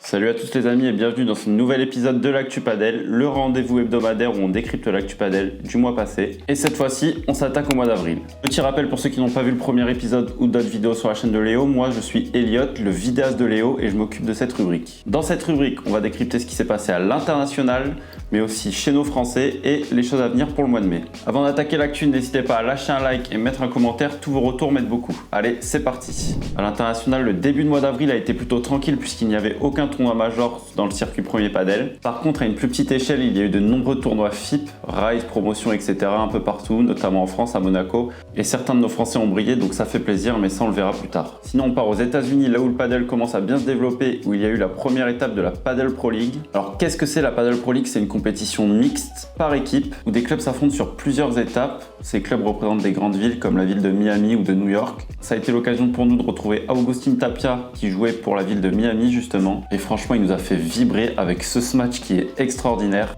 Salut à tous les amis et bienvenue dans ce nouvel épisode de l'Actu Padel, le rendez-vous hebdomadaire où on décrypte l'Actu Padel du mois passé. Et cette fois-ci, on s'attaque au mois d'avril. Petit rappel pour ceux qui n'ont pas vu le premier épisode ou d'autres vidéos sur la chaîne de Léo, moi je suis Elliot, le vidéaste de Léo et je m'occupe de cette rubrique. Dans cette rubrique, on va décrypter ce qui s'est passé à l'international, mais aussi chez nos Français et les choses à venir pour le mois de mai. Avant d'attaquer l'actu, n'hésitez pas à lâcher un like et mettre un commentaire, tous vos retours m'aident beaucoup. Allez, c'est parti. À l'international, le début de mois d'avril a été plutôt tranquille puisqu'il n'y avait aucun tournoi major dans le circuit premier padel. Par contre, à une plus petite échelle, il y a eu de nombreux tournois FIP, Rise, Promotion, etc. un peu partout, notamment en France, à Monaco. Et certains de nos Français ont brillé, donc ça fait plaisir, mais ça on le verra plus tard. Sinon, on part aux États-Unis, là où le padel commence à bien se développer, où il y a eu la première étape de la Padel Pro League. Alors, qu'est-ce que c'est la Padel Pro League? C'est une compétition mixte par équipe, où des clubs s'affrontent sur plusieurs étapes. Ces clubs représentent des grandes villes comme la ville de Miami ou de New York. Ça a été l'occasion pour nous de retrouver Agustín Tapia, qui jouait pour la ville de Miami justement. Et franchement, il nous a fait vibrer avec ce smash qui est extraordinaire.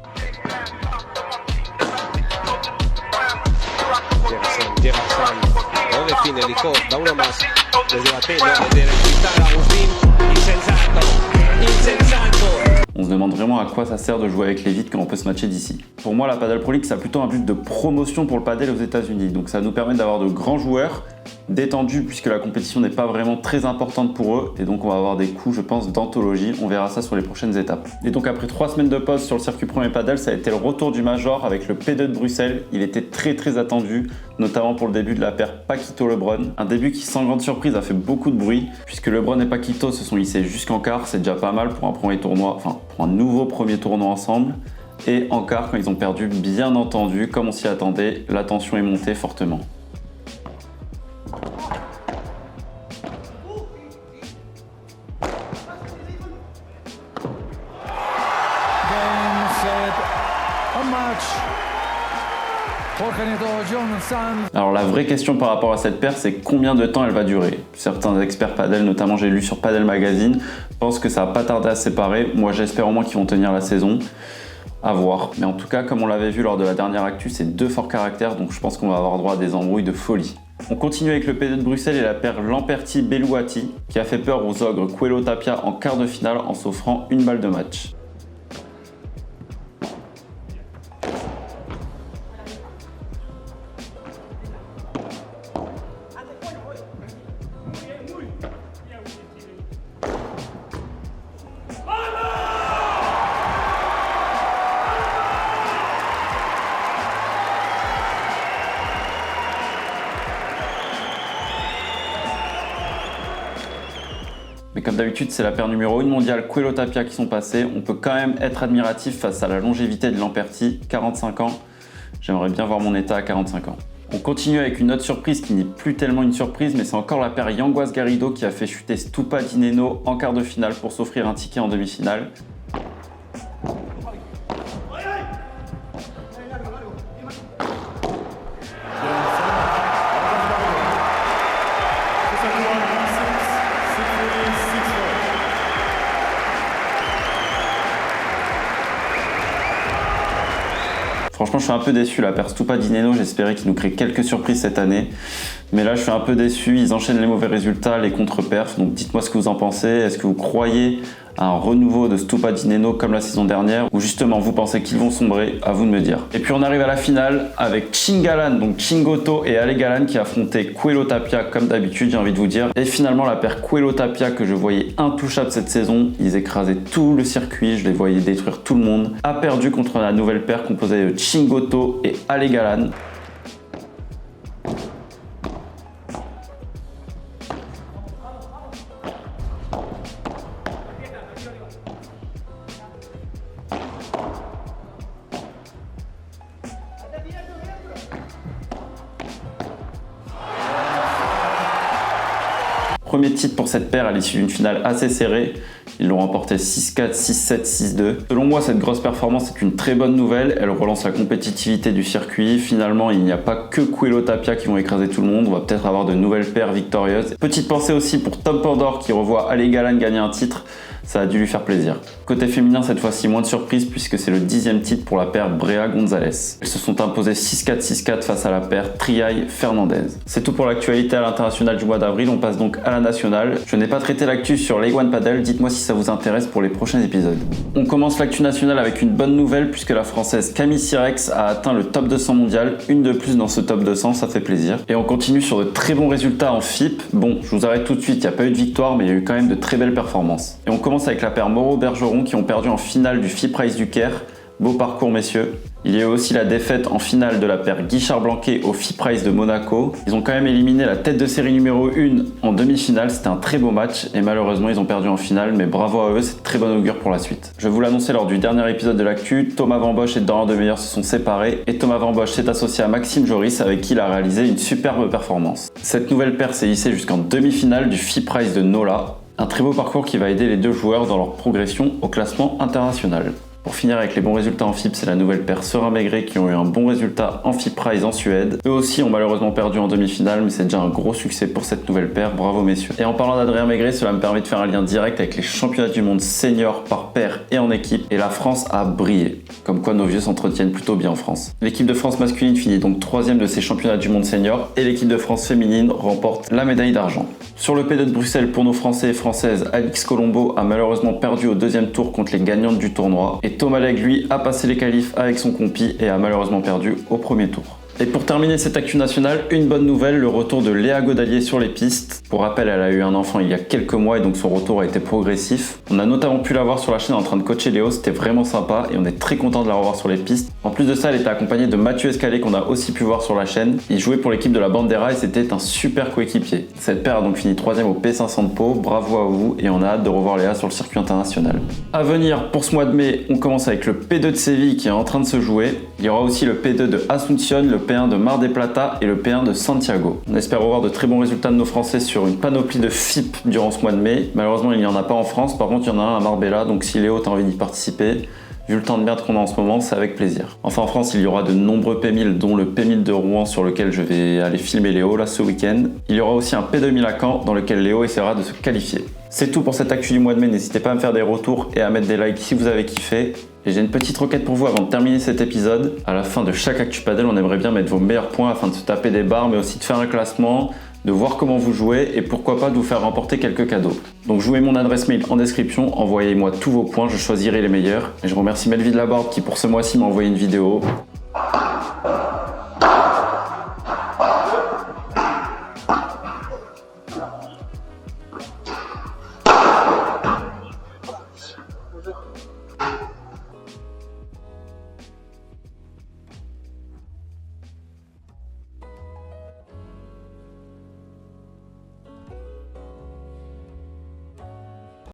On se demande vraiment à quoi ça sert de jouer avec les vides quand on peut se matcher d'ici. Pour moi, la Padel Pro League, ça a plutôt un but de promotion pour le padel aux États-Unis. Donc ça nous permet d'avoir de grands joueurs détendus puisque la compétition n'est pas vraiment très importante pour eux. Et donc on va avoir des coups, je pense, d'anthologie. On verra ça sur les prochaines étapes. Et donc après 3 semaines de pause sur le circuit premier padel, ça a été le retour du Major avec le P2 de Bruxelles. Il était très attendu, notamment pour le début de la paire Paquito-Lebron. Un début qui, sans grande surprise, a fait beaucoup de bruit puisque Lebron et Paquito se sont hissés jusqu'en quart. C'est déjà pas mal pour un premier tournoi, enfin pour un nouveau premier tournoi ensemble. Et en quart, quand ils ont perdu, bien entendu, comme on s'y attendait, la tension est montée fortement. Alors la vraie question par rapport à cette paire, c'est combien de temps elle va durer. Certains experts padel, notamment j'ai lu sur Padel Magazine, pensent que ça va pas tarder à se séparer. Moi j'espère au moins qu'ils vont tenir la saison. À voir. Mais en tout cas, comme on l'avait vu lors de la dernière actu, c'est 2 forts caractères, donc je pense qu'on va avoir droit à des embrouilles de folie. On continue avec le P2 de Bruxelles et la paire Lamperti-Belouati, qui a fait peur aux ogres Coelho Tapia en quart de finale en s'offrant une balle de match. Mais comme d'habitude, c'est la paire numéro 1 mondiale Coelho Tapia qui sont passés. On peut quand même être admiratif face à la longévité de Lamperti, 45 ans. J'aimerais bien voir mon état à 45 ans. On continue avec une autre surprise qui n'est plus tellement une surprise, mais c'est encore la paire Yanguas Garrido qui a fait chuter Stupa Dineno en quart de finale pour s'offrir un ticket en demi-finale. Franchement, je suis un peu déçu, la paire Stupa Dineno, j'espérais qu'ils nous créent quelques surprises cette année. Mais là, je suis un peu déçu, ils enchaînent les mauvais résultats, les contre-perfs. Donc dites-moi ce que vous en pensez. Est-ce que vous croyez à un renouveau de Stupa Dineno comme la saison dernière? Ou justement, vous pensez qu'ils vont sombrer? À vous de me dire. Et puis on arrive à la finale avec Chingalan, donc Chingoto et Ale Galan qui affrontaient Coelho Tapia comme d'habitude, j'ai envie de vous dire. Et finalement, la paire Coelho Tapia que je voyais intouchable cette saison, ils écrasaient tout le circuit, je les voyais détruire tout le monde, a perdu contre la nouvelle paire composée de Chingoto et Ale Galan. Premier titre pour cette paire à l'issue d'une finale assez serrée. Ils l'ont remporté 6-4, 6-7, 6-2. Selon moi, cette grosse performance est une très bonne nouvelle. Elle relance la compétitivité du circuit. Finalement, il n'y a pas que Coelho Tapia qui vont écraser tout le monde. On va peut-être avoir de nouvelles paires victorieuses. Petite pensée aussi pour Tom Pandor qui revoit Ale Galan gagner un titre. Ça a dû lui faire plaisir. Côté féminin, cette fois-ci, moins de surprise puisque c'est le 10e titre pour la paire Brea-Gonzalez. Elles se sont imposées 6-4, 6-4 face à la paire Triay-Fernandez. C'est tout pour l'actualité à l'international du mois d'avril. On passe donc à la nationale. Je n'ai pas traité l'actu sur League One Padel. Dites-moi si si ça vous intéresse pour les prochains épisodes. On commence l'actu nationale avec une bonne nouvelle puisque la française Camille Sirex a atteint le top 200 mondial, une de plus dans ce top 200, ça fait plaisir. Et on continue sur de très bons résultats en FIP. Bon, je vous arrête tout de suite, il n'y a pas eu de victoire, mais il y a eu quand même de très belles performances. Et on commence avec la paire Moreau-Bergeron qui ont perdu en finale du FIP Race du Caire. Beau parcours messieurs. Il y a eu aussi la défaite en finale de la paire Guichard-Blanquet au FIP Race de Monaco. Ils ont quand même éliminé la tête de série numéro 1 en demi-finale, c'était un très beau match et malheureusement ils ont perdu en finale, mais bravo à eux, c'est très bon augure pour la suite. Je vous l'annonçais lors du dernier épisode de l'actu, Thomas Van Bosch et Dorian Demeyer se sont séparés et Thomas Van Bosch s'est associé à Maxime Joris avec qui il a réalisé une superbe performance. Cette nouvelle paire s'est hissée jusqu'en demi-finale du FIP Race de Nola, un très beau parcours qui va aider les deux joueurs dans leur progression au classement international. Pour finir avec les bons résultats en FIP, c'est la nouvelle paire Serein-Maigret qui ont eu un bon résultat en FIP Prize en Suède. Eux aussi ont malheureusement perdu en demi-finale, mais c'est déjà un gros succès pour cette nouvelle paire, bravo messieurs. Et en parlant d'Adrien Maigret, cela me permet de faire un lien direct avec les championnats du monde senior par paire et en équipe, et la France a brillé. Comme quoi nos vieux s'entretiennent plutôt bien en France. L'équipe de France masculine finit donc 3ème de ces championnats du monde senior, et l'équipe de France féminine remporte la médaille d'argent. Sur le P2 de Bruxelles, pour nos Français et Françaises, Alix Colombo a malheureusement perdu au deuxième tour contre les gagnantes du tournoi, et Thomas Legge, lui, a passé les qualifs avec son compi et a malheureusement perdu au premier tour. Et pour terminer cette actu nationale, une bonne nouvelle, le retour de Léa Godalier sur les pistes. Pour rappel, elle a eu un enfant il y a quelques mois et donc son retour a été progressif. On a notamment pu la voir sur la chaîne en train de coacher Léo, c'était vraiment sympa et on est très content de la revoir sur les pistes. En plus de ça, elle était accompagnée de Mathieu Escalé qu'on a aussi pu voir sur la chaîne. Il jouait pour l'équipe de la Bandera et c'était un super coéquipier. Cette paire a donc fini 3ème au P500 de Pau, bravo à vous et on a hâte de revoir Léa sur le circuit international. À venir, pour ce mois de mai, on commence avec le P2 de Séville qui est en train de se jouer. Il y aura aussi le P2 de Asunción, le P1 de Mar del Plata et le P1 de Santiago. On espère revoir de très bons résultats de nos Français sur une panoplie de FIP durant ce mois de mai. Malheureusement, il n'y en a pas en France, par contre il y en a un à Marbella, donc si Léo t'as envie d'y participer, vu le temps de merde qu'on a en ce moment, c'est avec plaisir. Enfin en France, il y aura de nombreux P1000, dont le P1000 de Rouen sur lequel je vais aller filmer Léo là ce week-end. Il y aura aussi un P2000 à Caen dans lequel Léo essaiera de se qualifier. C'est tout pour cette actu du mois de mai, n'hésitez pas à me faire des retours et à mettre des likes si vous avez kiffé. Et j'ai une petite requête pour vous avant de terminer cet épisode. À la fin de chaque actu padel, on aimerait bien mettre vos meilleurs points afin de se taper des barres, mais aussi de faire un classement, de voir comment vous jouez et pourquoi pas de vous faire remporter quelques cadeaux. Donc je vous mets mon adresse mail en description, envoyez-moi tous vos points, je choisirai les meilleurs. Et je remercie Melvin Laborde qui pour ce mois-ci m'a envoyé une vidéo.